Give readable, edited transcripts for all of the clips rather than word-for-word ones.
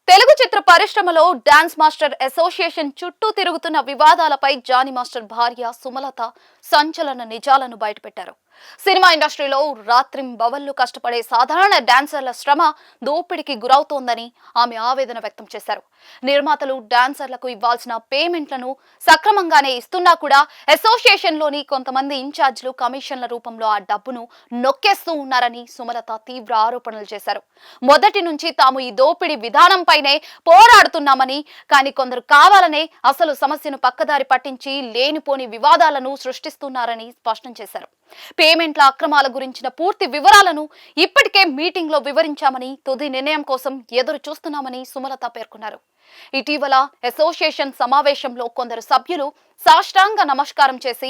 తెలుగు చిత్ర పరిశ్రమలో dance master association చుట్టూ తిరుగుతున్న వివాదాలపై జానీ మాస్టర్ భార్య సుమలత సంచలన నిజాలను బయటపెట్టారు. సినిమా ఇండస్ట్రీలో రాత్రింబవళ్లు కష్టపడే సాధారణ డాన్సర్ల శ్రమ దోపిడీకి గురవుతోందని ఆమె ఆవేదన వ్యక్తం చేశారు. నిర్మాతలు డాన్సర్లకు ఇవ్వాల్సిన పేమెంట్లను సక్రమంగానే ఇస్తున్నా కూడా అసోసియేషన్లోని కొంతమంది ఇన్ఛార్జీలు కమిషన్ల రూపంలో ఆ డబ్బును నొక్కేస్తూ ఉన్నారని సుమలత తీవ్ర ఆరోపణలు చేశారు. మొదటి నుంచి తాము ఈ దోపిడీ విధానంపైనే పోరాడుతున్నామని, కానీ కొందరు కావాలనే అసలు సమస్యను పక్కదారి పట్టించి లేనిపోని వివాదాలను సృష్టిస్తున్నారని స్పష్టం చేశారు. పేమెంట్ల అక్రమాల గురించిన పూర్తి వివరాలను ఇప్పటికే మీటింగ్ లో వివరించామని, తుది నిర్ణయం కోసం ఎదురు చూస్తున్నామని సుమలత పేర్కొన్నారు. ఇటీవల అసోసియేషన్ సమావేశంలో కొందరు సభ్యులు సాష్టాంగ నమస్కారం చేసి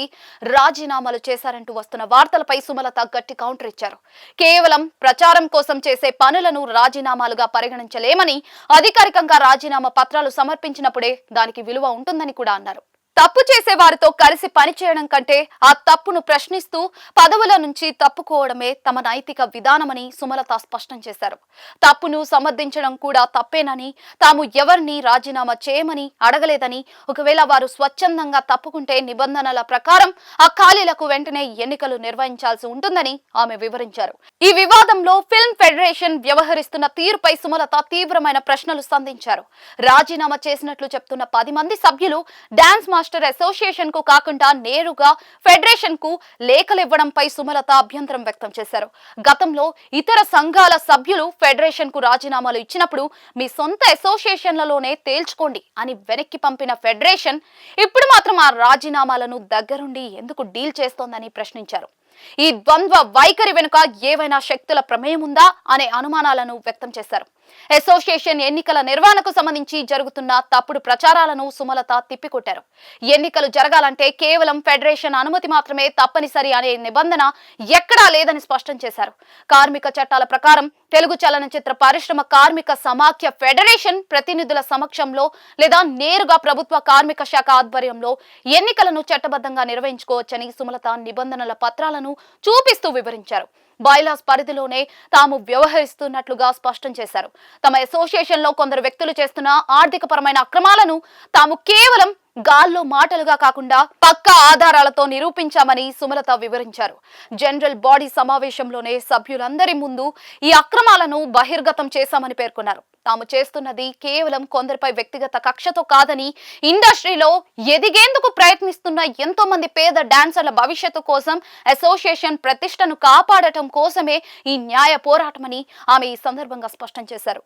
రాజీనామాలు చేశారంటూ వస్తున్న వార్తలపై సుమలత గట్టి కౌంటర్ ఇచ్చారు. కేవలం ప్రచారం కోసం చేసే పనులను రాజీనామాలుగా పరిగణించలేమని, అధికారికంగా రాజీనామా పత్రాలు సమర్పించినప్పుడే దానికి విలువ ఉంటుందని కూడా అన్నారు. తప్పు చేసే వారితో కలిసి పనిచేయడం కంటే ఆ తప్పును ప్రశ్నిస్తూ పదవుల నుంచి తప్పుకోవడమే తమ నైతిక విధానమని సుమలత స్పష్టం చేశారు. తప్పును సమర్థించడం కూడా తప్పేనని, తాము ఎవరిని రాజీనామా చేయమని అడగలేదని, ఒకవేళ వారు స్వచ్ఛందంగా తప్పుకుంటే నిబంధనల ప్రకారం ఆ ఖాళీలకు వెంటనే ఎన్నికలు నిర్వహించాల్సి ఉంటుందని ఆమె వివరించారు. ఈ వివాదంలో ఫిల్మ్ ఫెడరేషన్ వ్యవహరిస్తున్న తీరుపై సుమలత తీవ్రమైన ప్రశ్నలు సంధించారు. రాజీనామా చేసినట్లు చెప్తున్న 10 మంది సభ్యులు డాన్స్ మాస్టర్ అసోసియేషన్ కు కాకుండా నేరుగా ఫెడరేషన్ కు లేఖలివ్వడంపై సుమలత అభ్యంతరం వ్యక్తం చేశారు. గతంలో ఇతర సంఘాల సభ్యులు ఫెడరేషన్ కు రాజీనామాలు ఇచ్చినప్పుడు మీ సొంత అసోసియేషన్లలోనే తేల్చుకోండి అని వెనక్కి పంపిన ఫెడరేషన్ ఇప్పుడు మాత్రం ఆ రాజీనామాలను దగ్గరుండి ఎందుకు డీల్ చేస్తోందని ప్రశ్నించారు. ఈ ద్వంద్వ వైఖరి వెనుక ఏవైనా శక్తుల ప్రమేయం ఉందా అనే అనుమానాలను వ్యక్తం చేశారు. అసోసియేషన్ ఎన్నికల నిర్వహణకు సంబంధించి జరుగుతున్న తప్పుడు ప్రచారాలను సుమలత తిప్పికొట్టారు. ఎన్నికలు జరగాలంటే కేవలం ఫెడరేషన్ అనుమతి మాత్రమే తప్పనిసరి అనే నిబంధన ఎక్కడా లేదని స్పష్టం చేశారు. కార్మిక చట్టాల ప్రకారం తెలుగు చలనచిత్ర పరిశ్రమ కార్మిక సమాఖ్య ఫెడరేషన్ ప్రతినిధుల సమక్షంలో లేదా నేరుగా ప్రభుత్వ కార్మిక శాఖ ఆధ్వర్యంలో ఎన్నికలను చట్టబద్ధంగా నిర్వహించుకోవచ్చని సుమలత నిబంధనల పత్రాలను చూపిస్తూ వివరించారు. బైలాస్ పరిధిలోనే తాము వ్యవహరిస్తున్నట్లుగా స్పష్టం చేశారు. తమ అసోసియేషన్ లో కొందరు వ్యక్తులు చేస్తున్న ఆర్థిక పరమైన అక్రమాలను తాము కేవలం గాల్లో మాటలుగా కాకుండా పక్కా ఆధారాలతో నిరూపించామని సుమలత వివరించారు. జనరల్ బాడీ సమావేశంలోనే సభ్యులందరి ముందు ఈ అక్రమాలను బహిర్గతం చేశామని పేర్కొన్నారు. తాము చేస్తున్నది కేవలం కొందరిపై వ్యక్తిగత కక్షతో కాదని, ఇండస్ట్రీలో ఎదిగేందుకు ప్రయత్నిస్తున్న ఎంతో మంది పేద డాన్సర్ల భవిష్యత్తు కోసం, అసోసియేషన్ ప్రతిష్టను కాపాడటం కోసమే ఈ న్యాయ పోరాటమని ఆమె ఈ సందర్భంగా స్పష్టం చేశారు.